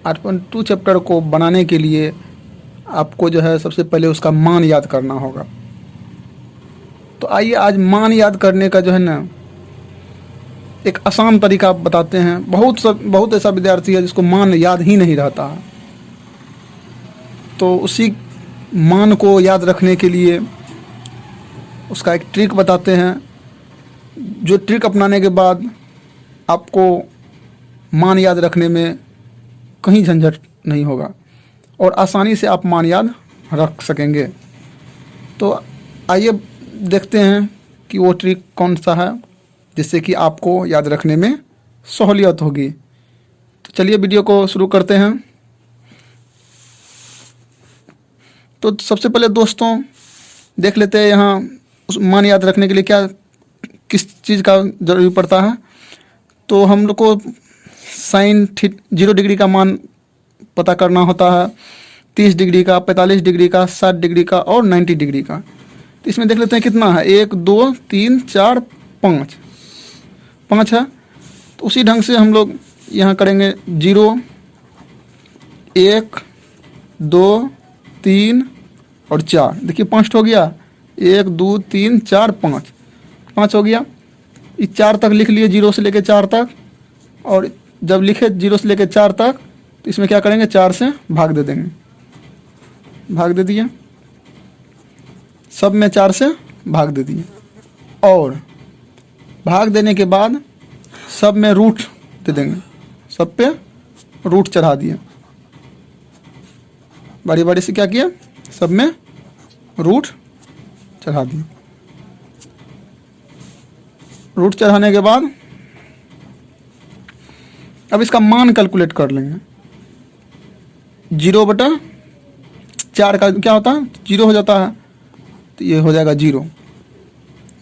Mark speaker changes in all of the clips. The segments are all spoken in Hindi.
Speaker 1: 8.2 चैप्टर को बनाने के लिए आपको जो है सबसे पहले उसका मान याद करना होगा। तो आइए आज मान याद करने का जो है ना एक आसान तरीका बताते हैं। बहुत ऐसा विद्यार्थी है जिसको मान याद ही नहीं रहता है। तो उसी मान को याद रखने के लिए उसका एक ट्रिक बताते हैं, जो ट्रिक अपनाने के बाद आपको मान याद रखने में कहीं झंझट नहीं होगा और आसानी से आप मान याद रख सकेंगे। तो आइए देखते हैं कि वो ट्रिक कौन सा है जिससे कि आपको याद रखने में सहूलियत होगी। तो चलिए वीडियो को शुरू करते हैं। तो सबसे पहले दोस्तों देख लेते हैं यहाँ उस मान याद रखने के लिए किस चीज़ का ज़रूरी पड़ता है। तो हम लोग को साइन 0 डिग्री का मान पता करना होता है, 30 डिग्री का, 45 डिग्री का, 60 डिग्री का और 90 डिग्री का। तो इसमें देख लेते हैं कितना है, 1 2 3 4 5 है। तो उसी ढंग से हम लोग यहाँ करेंगे 0 1 2 3 और 4। देखिए 5 हो गया, 1 2 3 4 5 हो गया। इस 4 तक लिख लिए, 0 से लेकर 4 तक। और जब लिखे 0 से लेकर 4 तक तो इसमें क्या करेंगे, 4 से भाग दे देंगे। भाग दे दिए, सब में 4 से भाग दे दिए। और भाग देने के बाद सब में रूट दे देंगे, सब पे रूट चढ़ा दिए। बारी बारी से क्या किया, सब में रूट चढ़ा दिए। रूट चढ़ाने के बाद अब इसका मान कैलकुलेट कर लेंगे। 0/4 का क्या होता है, 0 हो जाता है। तो ये हो जाएगा 0।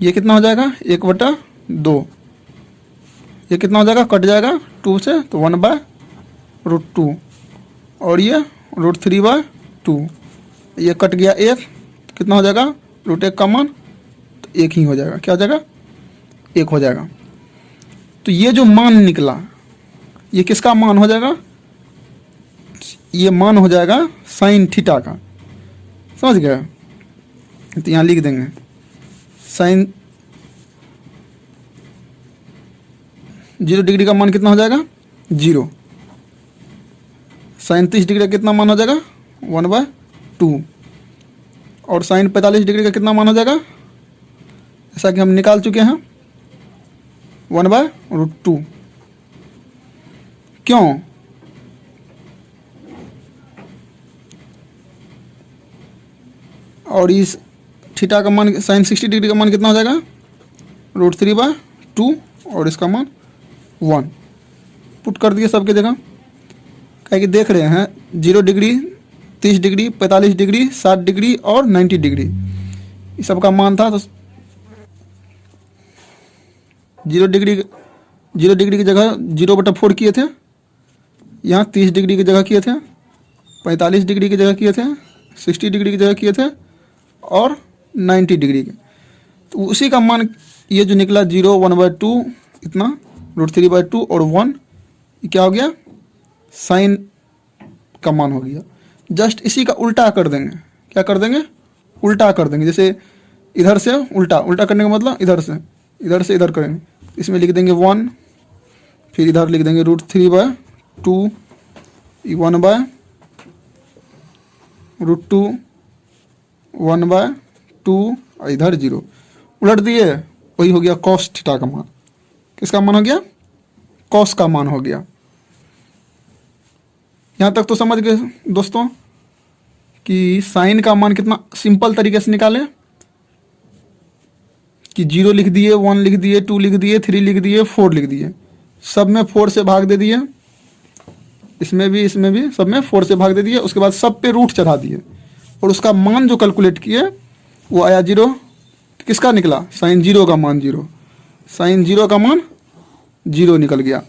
Speaker 1: ये कितना हो जाएगा, 1/2। ये कितना हो जाएगा, कट जाएगा 2 से, तो 1/√2। और ये √3/2। ये कट गया 1, तो कितना हो जाएगा, √1 का मान तो 1 ही हो जाएगा। क्या हो जाएगा, 1 हो जाएगा। तो ये जो मान निकला ये किसका मान हो जाएगा, ये मान हो जाएगा साइन थीटा का। समझ गए। तो यहाँ लिख देंगे साइन 0 डिग्री का मान कितना हो जाएगा, 0। साइन 30 डिग्री का कितना मान हो जाएगा, 1/2। और साइन 45 डिग्री का कितना मान हो जाएगा, ऐसा कि हम निकाल चुके हैं, 1/√2। क्यों, और इस थीटा का मान साइन 60 डिग्री का मान कितना हो जाएगा, √3/2। और इसका मान 1 पुट कर दिए सबके जगह। क्या कि देख रहे हैं 0 डिग्री, 30 डिग्री, 45 डिग्री, 60 डिग्री और 90 डिग्री इस सब का मान था। तो 0 डिग्री की जगह 0/4 किए थे, यहाँ 30 डिग्री की जगह किए थे, 45 डिग्री की जगह किए थे, 60 डिग्री की जगह किए थे और 90 डिग्री के। तो उसी का मान ये जो निकला 0, 1/2, इतना √3/2 और 1, क्या हो गया, साइन का मान हो गया। जस्ट इसी का उल्टा कर देंगे। क्या कर देंगे, उल्टा कर देंगे। जैसे इधर से उल्टा करने का मतलब इधर से इधर करेंगे। इसमें लिख देंगे 1, फिर इधर लिख देंगे √3/2, 1/√2, 1/2 और इधर 0 उलट दिए, वही हो गया कॉस थीटा का मान। किसका मान हो गया, कॉस का मान हो गया। यहाँ तक तो समझ गए दोस्तों कि साइन का मान कितना सिंपल तरीके से निकालें। कि 0 लिख दिए, 1 लिख दिए, 2 लिख दिए, 3 लिख दिए, 4 लिख दिए, सब में 4 से भाग दे दिए। इसमें भी सब में 4 से भाग दे दिए। उसके बाद सब पे रूट चढ़ा दिए और उसका मान जो कैलकुलेट किए वो आया 0। किसका निकला, साइन 0 का मान 0। साइन 0 का मान 0 निकल गया।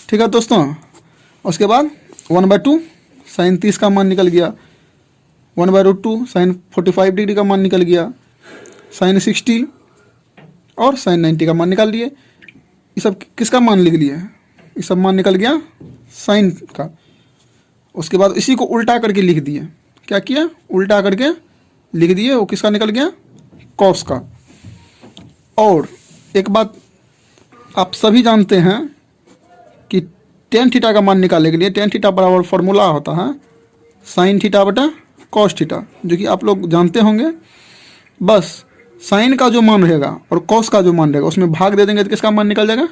Speaker 1: ठीक है दोस्तों। उसके बाद 1/2 साइन 30 का मान निकल गया। 1/√2 साइन 45 डिग्री का मान निकल गया। साइन 60 और साइन 90 का मान निकाल लिए। ये सब किसका मान लिख लिए, ये सब मान निकल गया साइन का। उसके बाद इसी को उल्टा करके लिख दिए, क्या किया, उल्टा करके लिख दिए, वो किसका निकल गया, कॉस का। और एक बात आप सभी जानते हैं कि टेन थीटा का मान निकालने के लिए टेन थीटा बराबर फॉर्मूला होता है साइन थीटा बटा कॉस थीटा, जो कि आप लोग जानते होंगे। बस साइन का जो मान रहेगा और कॉस का जो मान रहेगा उसमें भाग दे देंगे तो किसका मान निकल जाएगा,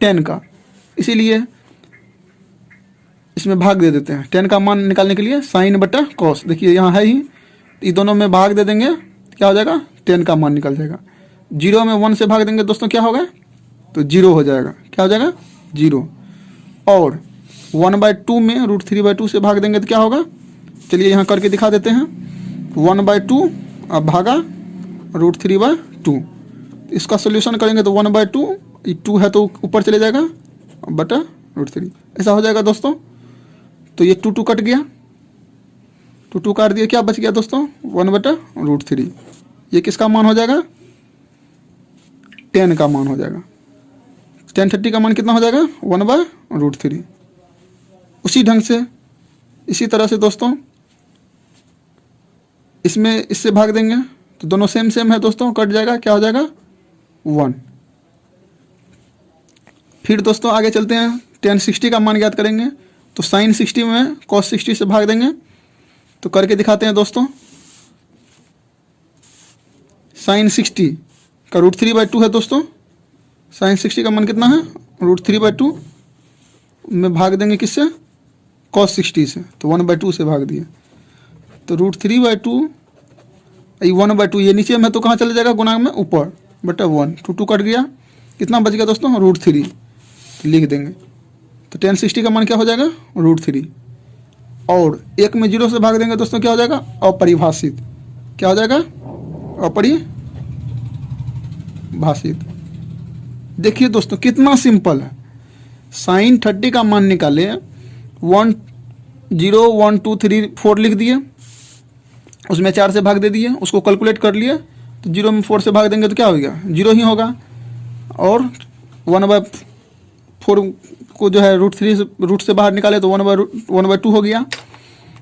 Speaker 1: टेन का। इसीलिए इसमें भाग दे देते हैं टेन का मान निकालने के लिए, साइन बटा कॉस। देखिए यहाँ है ही, ये दोनों में भाग दे देंगे, क्या हो जाएगा, टेन का मान निकल जाएगा। जीरो में 1 से भाग देंगे दोस्तों, क्या होगा, तो जीरो हो जाएगा, क्या हो जाएगा, जीरो। और 1/2 में √3/2 से भाग देंगे तो क्या होगा, चलिए यहाँ करके दिखा देते हैं। 1/2 अब भागा √3/2, इसका सोल्यूशन करेंगे तो 1/2, ये 2 है तो ऊपर चले जाएगा बटा √3, ऐसा हो जाएगा दोस्तों। तो ये 2 कट गया, 2 काट दिया, क्या बच गया दोस्तों, 1/√3। ये किसका मान हो जाएगा, 10 का मान हो जाएगा। 10/30 का मान कितना हो जाएगा, 1/√3। उसी ढंग से इसी तरह से दोस्तों इसमें इससे भाग देंगे तो दोनों सेम सेम है दोस्तों, कट जाएगा, क्या हो जाएगा, 1। फिर दोस्तों आगे चलते हैं, 10/60 का मान ज्ञात करेंगे तो साइन 60 में कॉस 60 से भाग देंगे। तो करके दिखाते हैं दोस्तों। साइन 60 का √3/2 है दोस्तों, साइन 60 का मान कितना है, √3/2 में भाग देंगे किससे, कॉस 60 से, तो 1/2 से भाग दिए तो √3/2, ये 1/2 ये नीचे में तो कहाँ चले जाएगा, गुणांक में ऊपर बटा 1, 2 कट गया, कितना बच गया दोस्तों, √3 लिख देंगे। तो 10/60 का मान क्या हो जाएगा, √3। और 1 में 0 से भाग देंगे दोस्तों, क्या हो जाएगा, अपरिभाषित, क्या हो जाएगा, अपरिभाषित। देखिए दोस्तों कितना सिंपल है, साइन 30 का मान निकाले, 1 0 1 2 3 4 लिख दिए, उसमें 4 से भाग दे दिए, उसको कैलकुलेट कर लिए तो 0 में 4 से भाग देंगे तो क्या हो गया, 0 ही होगा। और 1/4 को जो है √3 से रूट से बाहर निकाले तो 1/2 हो गया।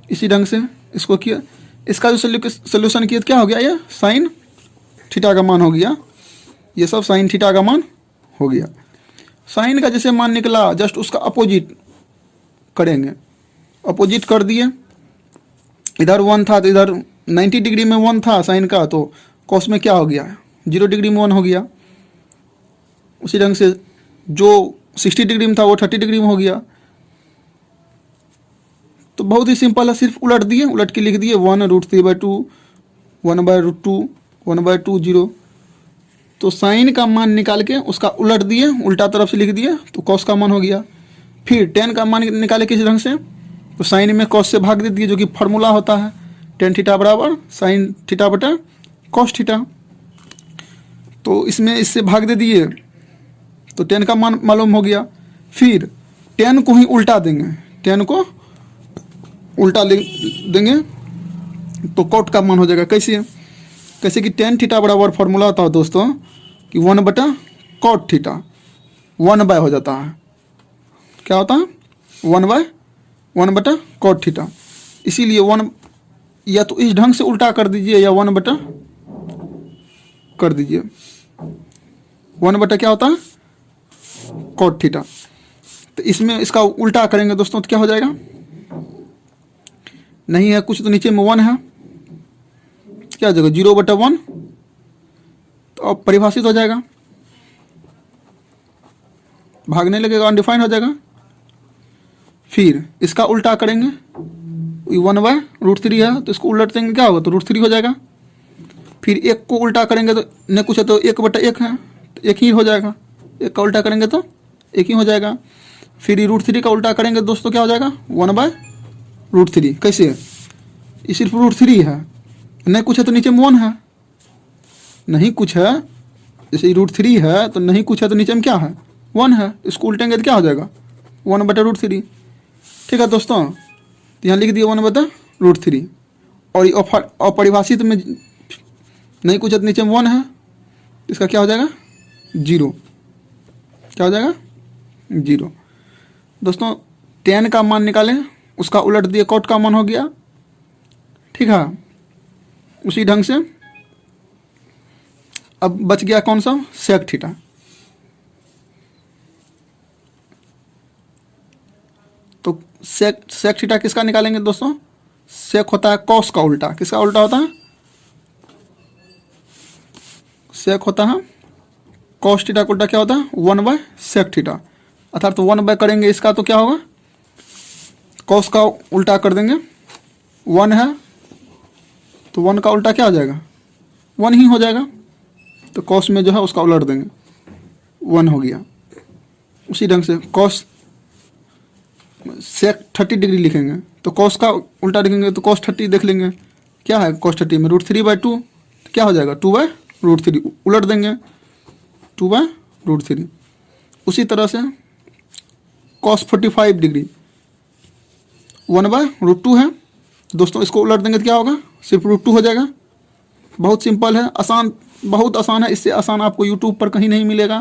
Speaker 1: इसी ढंग से इसको किया, इसका जो सोल्यूशन किया तो क्या हो गया, ये साइन थीटा का मान हो गया, ये सब साइन थीटा का मान हो गया। साइन का जैसे मान निकला जस्ट उसका अपोजिट करेंगे, अपोजिट कर दिए, इधर 1 था तो इधर 90 डिग्री में 1 था साइन का, तो कॉस में क्या हो गया, 0 डिग्री में 1 हो गया। उसी ढंग से जो 60 डिग्री में था वो 30 डिग्री में हो गया। तो बहुत ही सिंपल है, सिर्फ उलट दिए, उलट के लिख दिए 1√3/2 1/√2 1/2 0। तो साइन का मान निकाल के उसका उलट दिए, उल्टा तरफ से लिख दिए तो कॉस का मान हो गया। फिर 10 का मान निकाले किस ढंग से, तो साइन में कॉस से भाग दे दिए, जो कि फार्मूला होता है tan थीटा बराबर साइन थीटा बटा कॉस थीटा। तो इसमें इससे भाग दे दिए तो 10 का मान मालूम हो गया। फिर 10 को ही उल्टा देंगे, 10 को उल्टा देंगे तो कॉट का मान हो जाएगा। कैसे, कैसे कि tan थीटा बराबर फार्मूला होता है दोस्तों कि 1/cot थीटा, 1/, हो जाता है, क्या होता है, 1/cot थीटा। इसीलिए 1 या तो इस ढंग से उल्टा कर दीजिए या 1/, कर दीजिए 1/, क्या होता है, cot थीटा। तो इसमें इसका उल्टा करेंगे दोस्तों तो क्या हो जाएगा, नहीं है कुछ तो नीचे में 1 है, क्या हो जाएगा 0/1, तो अब परिभाषित हो जाएगा, भागने लगेगा, अनडिफाइंड हो जाएगा। फिर इसका उल्टा करेंगे, 1/√3 है तो इसको उलट देंगे, क्या होगा, तो √3 हो जाएगा। फिर 1 को उल्टा करेंगे तो न कुछ है तो 1/1 है तो 1 ही हो जाएगा, 1 का उल्टा करेंगे तो 1 ही हो जाएगा। फिर √3 का उल्टा करेंगे दोस्तों क्या हो जाएगा, 1/√3। कैसे, ये सिर्फ √3 है, नहीं कुछ है तो नीचे में 1 है, नहीं कुछ है, जैसे √3 है तो नहीं कुछ है तो नीचे में क्या है, 1 है, इसको उल्टेंगे तो क्या हो जाएगा, 1/√3। ठीक है दोस्तों, तो यहाँ लिख दिए 1/√3। और ये अपरिभाषित में नहीं कुछ है तो नीचे में 1 है, इसका क्या हो जाएगा, 0, क्या हो जाएगा, 0। दोस्तों tan का मान निकालें, उसका उलट दिए cot का मान हो गया, ठीक है। उसी ढंग से अब बच गया कौन सा, sec थीटा। तो sec थीटा किसका निकालेंगे दोस्तों, sec होता है cos का उल्टा, किसका उल्टा होता है, sec होता है cos थीटा का उल्टा क्या होता है 1/sec थीटा, अर्थात तो 1 करेंगे इसका तो क्या होगा, cos का उल्टा कर देंगे, 1 है तो 1 का उल्टा क्या हो जाएगा, 1 ही हो जाएगा। तो cos में जो है उसका उलट देंगे, 1 हो गया। उसी ढंग से cos sec 30 डिग्री लिखेंगे तो cos का उल्टा लिखेंगे तो cos 30 देख लेंगे, क्या है cos 30 में √3/2, क्या हो जाएगा 2/√3, उलट देंगे 2/√3। उसी तरह से cos 45 डिग्री 1/√2 है दोस्तों, इसको उलट देंगे तो क्या होगा, सिर्फ √2 हो जाएगा। बहुत सिंपल है, आसान, बहुत आसान है, इससे आसान आपको यूट्यूब पर कहीं नहीं मिलेगा।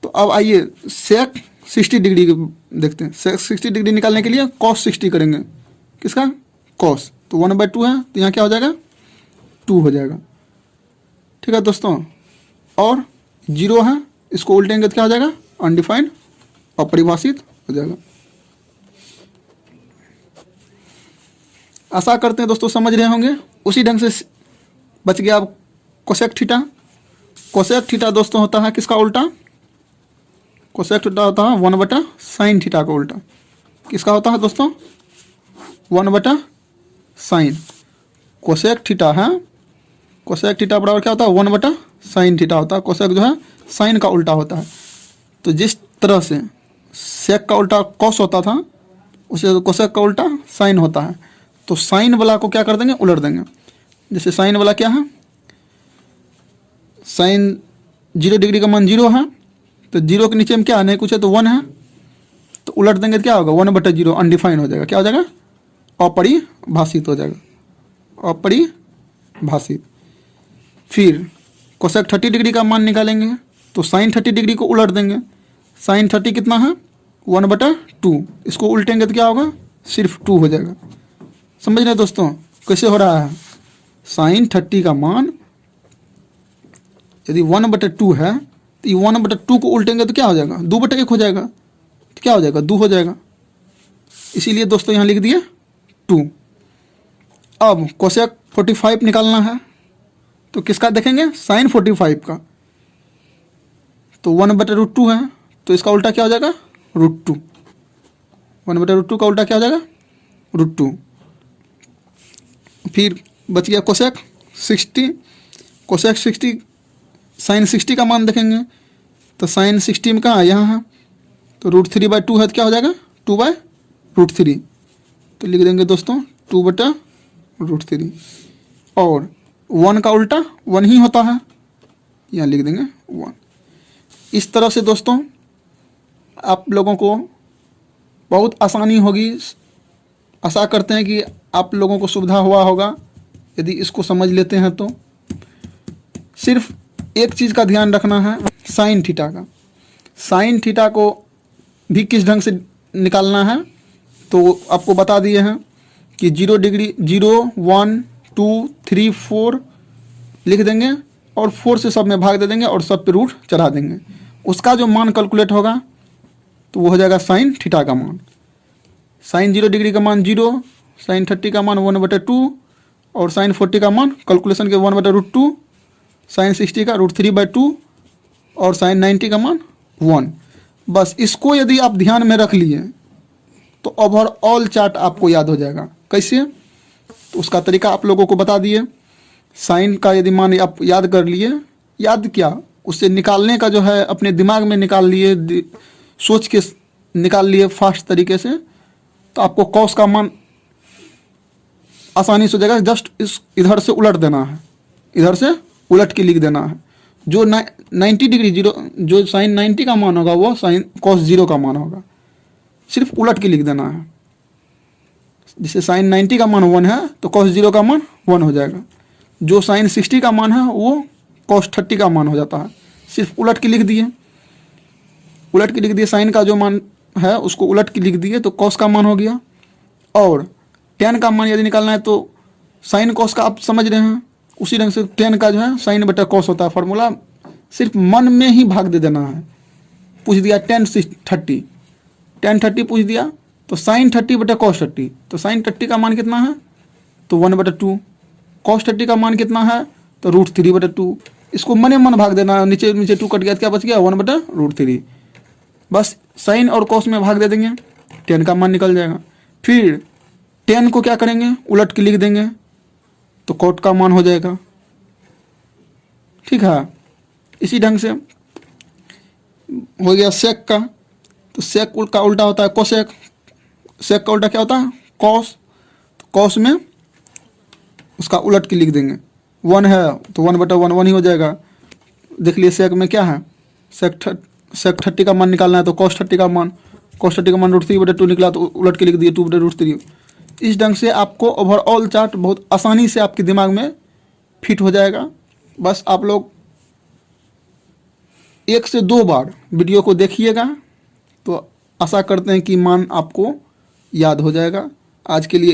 Speaker 1: तो अब आइए sec 60 डिग्री देखते हैं। sec 60 डिग्री निकालने के लिए cos 60 करेंगे, किसका cos, तो 1/2 है तो यहाँ क्या हो जाएगा 2 हो जाएगा, ठीक है दोस्तों। और 0 है, इसको उल्टेंगे तो क्या हो जाएगा अनडिफाइंड, अपरिभाषित हो जाएगा। आशा करते हैं दोस्तों समझ रहे होंगे। उसी ढंग से बच गया अब कोसेक थीटा। कोसेक थीटा दोस्तों होता है किसका उल्टा, कोसेक थीटा होता है 1/sin थीटा का उल्टा, किसका होता है दोस्तों 1/sin। कोसेक थीटा है, कोसेक थीटा बराबर क्या होता है 1/sin थीटा होता है, कोसेक जो है साइन का उल्टा होता है। तो जिस तरह से सेक का उल्टा कॉस होता था, उसे कोसेक का उल्टा साइन होता है। तो साइन वाला को क्या कर देंगे, उलट देंगे। जैसे साइन वाला क्या है, साइन 0 डिग्री का मान 0 है, तो 0 के नीचे में क्या नहीं कुछ है तो 1 है, तो उलट देंगे तो क्या होगा 1/0 अनडिफाइन हो जाएगा, क्या हो जाएगा अपरिभाषित हो जाएगा, अपरिभाषित। फिर कोसेक 30 डिग्री का मान निकालेंगे तो साइन 30 डिग्री को उलट देंगे। साइन 30 कितना है 1/2, इसको उल्टेंगे तो क्या होगा सिर्फ 2 हो जाएगा। समझ रहे दोस्तों कैसे हो रहा है, साइन 30 का मान यदि 1/2 है तो ये 1/2 को उल्टेंगे तो क्या हो जाएगा 2/1 हो जाएगा, तो क्या हो जाएगा 2 हो जाएगा। इसीलिए दोस्तों यहाँ लिख दिए 2। अब कोसेक 45 निकालना है तो किसका देखेंगे साइन 45 का, तो 1/√2 है तो इसका उल्टा क्या हो जाएगा √2, 1/√2 का उल्टा क्या हो जाएगा √2। फिर बच गया कोसेक 60, कोसेक 60 साइन 60 का मान देखेंगे तो साइन 60 में कहाँ यहाँ है, तो √3/2 है तो क्या हो जाएगा 2/√3, तो लिख देंगे दोस्तों 2/√3। और 1 का उल्टा 1 ही होता है, यहाँ लिख देंगे 1। इस तरह से दोस्तों आप लोगों को बहुत आसानी होगी। आशा करते हैं कि आप लोगों को सुविधा हुआ होगा यदि इसको समझ लेते हैं तो। सिर्फ एक चीज़ का ध्यान रखना है साइन थीटा का, साइन थीटा को भी किस ढंग से निकालना है तो आपको बता दिए हैं कि 0 डिग्री 0 1 2 3 4 लिख देंगे और 4 से सब में भाग दे देंगे और सब पे रूट चढ़ा देंगे। उसका जो मान कैलकुलेट होगा तो वो हो जाएगा साइन थीटा का मान। साइन 0 डिग्री का मान 0, साइन 30 का मान 1/2 और साइन 40 का मान कैलकुलेशन के 1/√2, साइन 60 का √3/2 और साइन 90 का मान 1। बस इसको यदि आप ध्यान में रख लिए तो ओवरऑल चार्ट आपको याद हो जाएगा। कैसे, तो उसका तरीका आप लोगों को बता दिए। साइन का यदि मान आप याद कर लिए, याद क्या उससे निकालने का जो है अपने दिमाग में निकाल लिए, सोच के निकाल लिए फास्ट तरीके से, तो आपको कॉस का मान आसानी से हो जाएगा। जस्ट इस इधर से उलट देना है, इधर से उलट के लिख देना है। जो 90 डिग्री 0 जो साइन 90 का मान होगा वो साइन कॉस 0 का मान होगा, सिर्फ उलट के लिख देना है। जैसे साइन 90 का मान 1 है तो कॉस 0 का मान 1 हो जाएगा। जो साइन 60 का मान है वो कॉस 30 का मान हो जाता है, सिर्फ उलट के लिख दिए। उलट के लिख दिए, साइन का जो मान है उसको उलट के लिख दिए तो कॉस का मान हो गया। और टेन का मान यदि निकालना है तो साइन कॉस का आप समझ रहे हैं, उसी ढंग से टेन का जो है साइन बटा कॉस होता है। फॉर्मूला सिर्फ मन में ही भाग दे देना है। पूछ दिया टेन 30, टेन 30 पूछ दिया तो साइन 30 बटा कॉस 30, तो साइन 30 का मान कितना है तो 1/2, कॉस 30 का मान कितना है तो √3/2। इसको मने मन भाग देना, नीचे नीचे 2 कट गया तो क्या बच गया 1/√3। बस साइन और कॉस में भाग दे देंगे, टेन का मान निकल जाएगा। फिर टेन को क्या करेंगे उलट के लिख देंगे तो कॉट का मान हो जाएगा। ठीक है, इसी ढंग से हो गया सेक का, तो सेक का उल्टा होता है कोसेक। सेक का उल्टा क्या होता है कॉस, तो कॉस में उसका उलट के लिख देंगे, 1 है तो 1/1 1 ही हो जाएगा। देख लिए सेक में क्या है, सेक 30 का मान निकालना है तो कॉस 30 का मान, कॉस 30 का मान √3/2 निकला तो उलट के लिख दिए 2/√3। इस ढंग से आपको ओवरऑल चार्ट बहुत आसानी से आपके दिमाग में फिट हो जाएगा। बस आप लोग 1 से 2 बार वीडियो को देखिएगा तो आशा करते हैं कि मान आपको याद हो जाएगा। आज के लिए